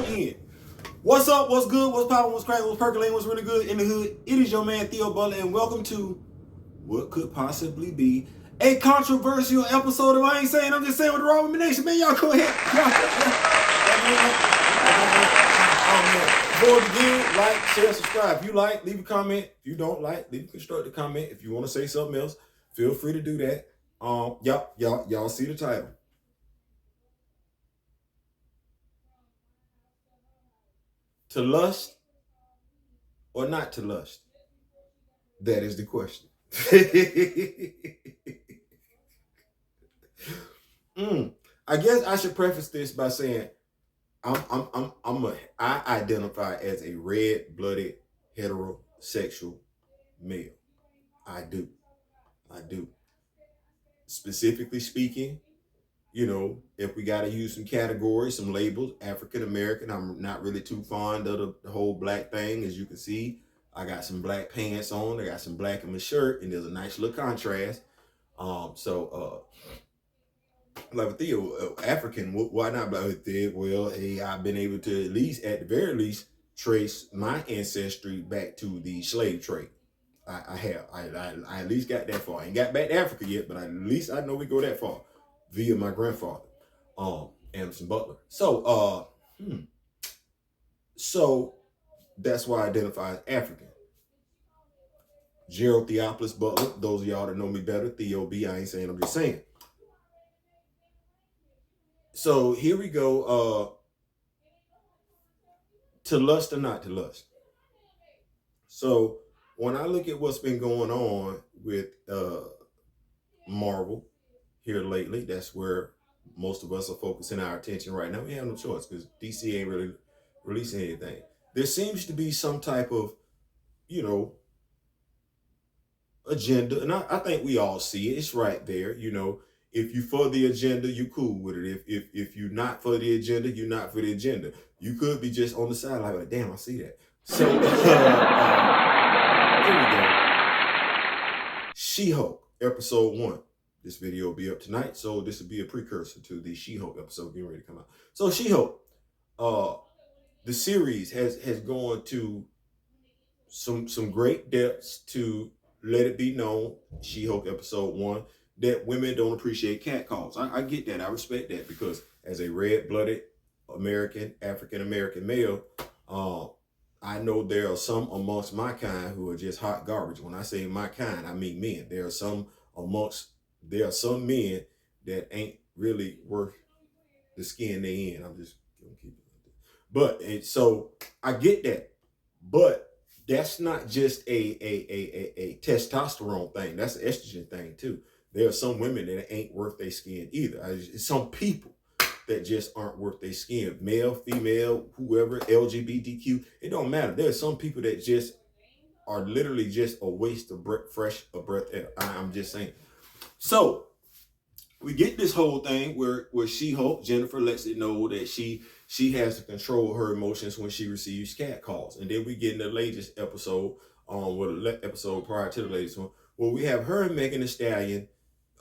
T-H-E-O-N. What's up? What's good? What's poppin'? What's cracking? What's percolating? What's really good in the hood? It is your man Theo Butler, and welcome to what could possibly be a controversial episode of I Ain't Saying, I'm Just Saying with the Raw Women Nation. Man, y'all go ahead. Before we begin, like, share, subscribe. If you like, leave a comment. If you don't like, leave a constructive comment. If you want to say something else, feel free to do that. Y'all see the title. To lust or not to lust? That is the question. I guess I should preface this by saying I identify as a red-blooded heterosexual male. I do. Specifically speaking, you know, if we got to use some categories, some labels, African American, I'm not really too fond of the whole black thing. As you can see, I got some black pants on, I got some black in my shirt, and there's a nice little contrast. Like Theo, African, why not black? Well, hey, I've been able to at the very least, trace my ancestry back to the slave trade. I have. I at least got that far. I ain't got back to Africa yet, but at least I know we go that far via my grandfather, Anderson Butler. So that's why I identify as African. Gerald Theophilus Butler. Those of y'all that know me better, Theo B. I ain't saying, I'm just saying. So here we go. To lust or not to lust. So when I look at what's been going on with Marvel here lately, that's where most of us are focusing our attention right now. We have no choice because DC ain't really releasing anything. There seems to be some type of, agenda, and I think we all see it. It's right there. If you for the agenda, you cool with it. If you're not for the agenda, you're not for the agenda. You could be just on the side like, damn, I see that. So here we go. She-Hulk, episode 1. This video will be up tonight, so this will be a precursor to the She-Hulk episode getting ready to come out. So She-Hulk, the series has gone to some great depths to let it be known, She-Hulk episode 1, that women don't appreciate catcalls. I get that. I respect that because as a red-blooded African-American male, I know there are some amongst my kind who are just hot garbage. When I say my kind, I mean men. There are some men that ain't really worth the skin they in. I'm just gonna keep it like that. But so I get that. But that's not just a testosterone thing. That's an estrogen thing too. There are some women that ain't worth their skin either. Some people that just aren't worth their skin. Male, female, whoever, LGBTQ, it don't matter. There are some people that just are literally just a waste of fresh breath air. I'm just saying. So we get this whole thing where She-Hulk, Jennifer, lets it know that she has to control her emotions when she receives catcalls. And then we get in the latest episode, episode prior to the latest one, where we have her and Megan Thee Stallion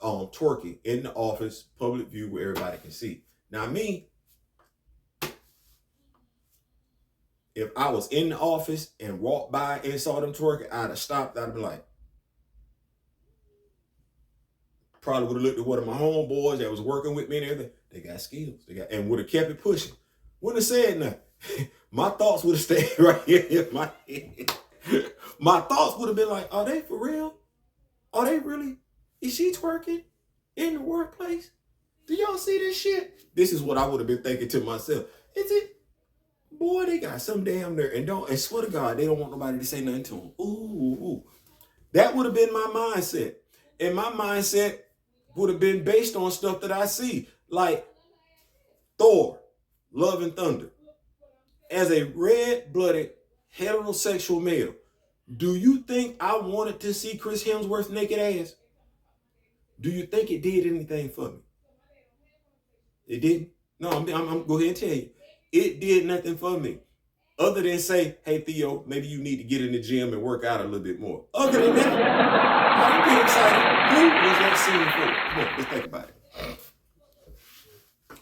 twerking in the office, public view where everybody can see. Now me, if I was in the office and walked by and saw them twerking, I'd have stopped. I'd have been like, probably would have looked at one of my homeboys that was working with me and everything. They got skills. And would have kept it pushing. Wouldn't have said nothing. My thoughts would have stayed right here in my head. My thoughts would have been like, are they for real? Are they really? Is she twerking in the workplace? Do y'all see this shit? This is what I would have been thinking to myself. Is it? Boy, they got some damn nerve. And swear to God, they don't want nobody to say nothing to them. Ooh. That would have been my mindset. And my mindset would have been based on stuff that I see. Like Thor, Love and Thunder. As a red-blooded heterosexual male, do you think I wanted to see Chris Hemsworth's naked ass? Do you think it did anything for me? It didn't. No, I'm go ahead and tell you. It did nothing for me. Other than say, hey, Theo, maybe you need to get in the gym and work out a little bit more. Other than that, I didn't get excited. Who was that scene for? Come on, let's think about it.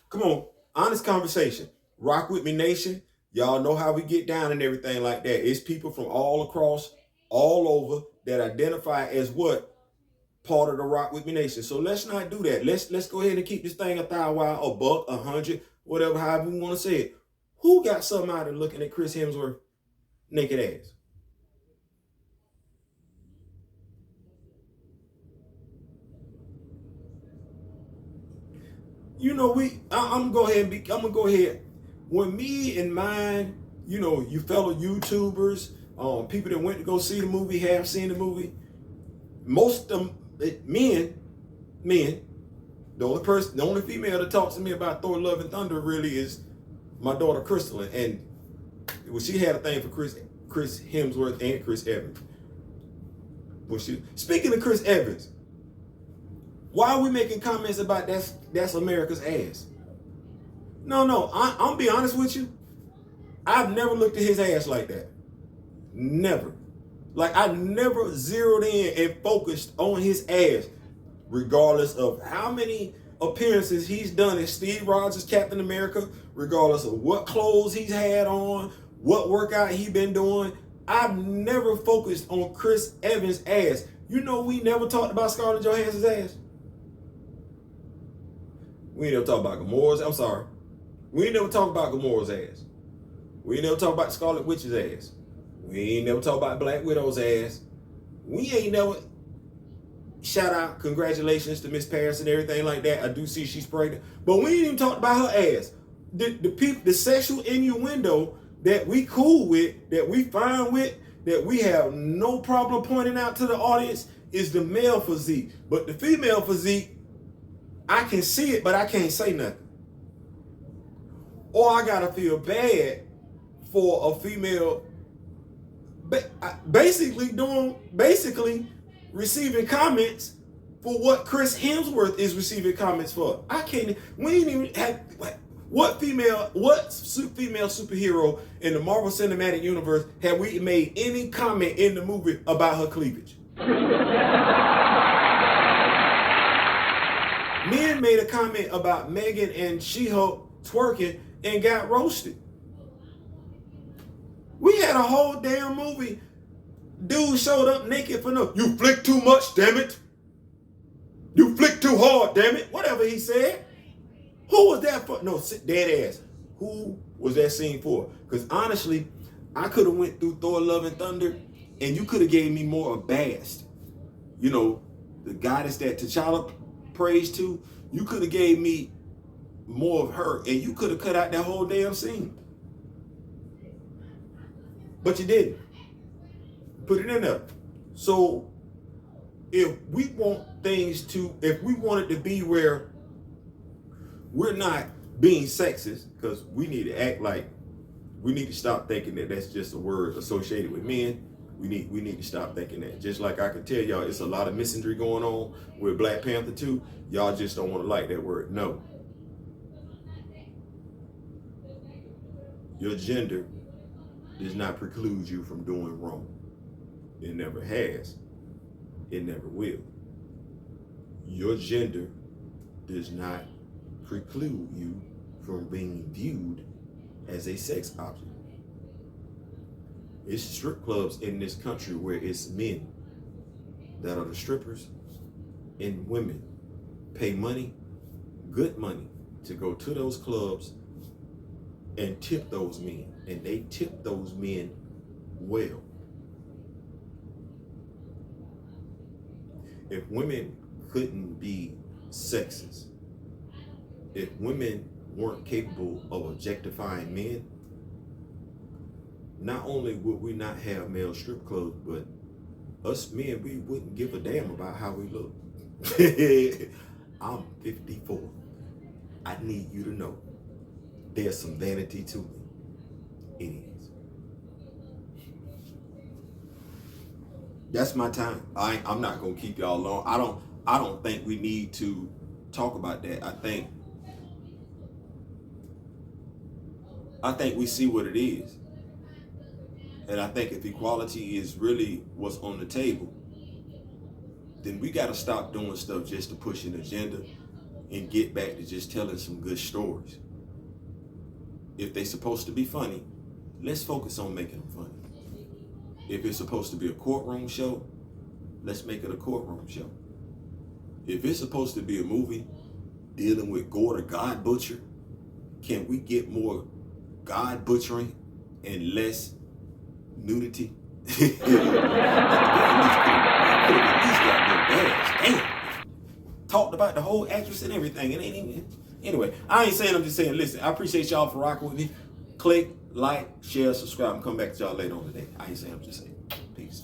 Come on, honest conversation. Rock with me, nation. Y'all know how we get down and everything like that. It's people from all across, all over that identify as what? Part of the Rock with me nation. So let's not do that. Let's go ahead and keep this thing 1,000 while, a buck, 100, whatever, however we want to say it. Who got something out of looking at Chris Hemsworth naked ass? You know, I'm gonna go ahead. When me and mine, you know, you fellow YouTubers, people that went to go see the movie, have seen the movie, most of them, men, the only female that talks to me about Thor: Love and Thunder really is my daughter Crystal, and she had a thing for Chris Hemsworth and Chris Evans. Speaking of Chris Evans, why are we making comments about that's America's ass? No, I'm be honest with you. I've never looked at his ass like that. Never. Like, I never zeroed in and focused on his ass, regardless of how many appearances he's done as Steve Rogers, Captain America, regardless of what clothes he's had on, what workout he been doing. I've never focused on Chris Evans' ass. You know, we never talked about Scarlett Johansson's ass. We ain't never talked about Gamora's. I'm sorry. We ain't never talked about Gamora's ass. We ain't never talked about Scarlet Witch's ass. We ain't never talked about Black Widow's ass. We ain't never, shout out, congratulations to Miss Paris and everything like that. I do see she's pregnant. But we ain't even talked about her ass. The sexual innuendo that we cool with, that we fine with, that we have no problem pointing out to the audience is the male physique. But the female physique, I can see it, but I can't say nothing. Or I gotta feel bad for a female basically receiving comments for what Chris Hemsworth is receiving comments for. We ain't even had, what female superhero in the Marvel Cinematic Universe have we made any comment in the movie about her cleavage? Men made a comment about Megan and She-Hulk twerking and got roasted. We had a whole damn movie. Dude showed up naked for no. You flick too much, damn it. You flick too hard, damn it. Whatever he said. Who was that for? No, dead ass. Who was that scene for? Because honestly, I could have went through Thor: Love and Thunder, and you could have gave me more of Bast. You know, the goddess that T'Challa prays to. You could have gave me more of her, and you could have cut out that whole damn scene. But you didn't. Put it in there. So if we want if we want it to be where we're not being sexist, because we need to act like, we need to stop thinking that that's just a word associated with men. We need to stop thinking that. Just like I can tell y'all, it's a lot of misandry going on with Black Panther 2. Y'all just don't want to like that word. No. Your gender does not preclude you from doing wrong. It never has. It never will. Your gender does not preclude you from being viewed as a sex object. It's strip clubs in this country where it's men that are the strippers, and women pay money, good money, to go to those clubs and tip those men. And they tip those men well. If women couldn't be sexist, if women weren't capable of objectifying men, not only would we not have male strip clubs, but us men, we wouldn't give a damn about how we look. I'm 54. I need you to know there's some vanity to me. It is. That's my time. I'm not gonna keep y'all long. I don't think we need to talk about that. I think we see what it is. And I think if equality is really what's on the table, then we got to stop doing stuff just to push an agenda and get back to just telling some good stories. if they're supposed to be funny, let's focus on making them funny. If it's supposed to be a courtroom show, let's make it a courtroom show. If it's supposed to be a movie dealing with gore to God butcher, can we get more God butchering and less nudity? Talked about the whole actress and everything. It ain't even. Anyway, I ain't saying, I'm just saying, listen, I appreciate y'all for rocking with me. Click, like, share, subscribe, and come back to y'all later on today. I ain't saying, I'm just saying. Peace.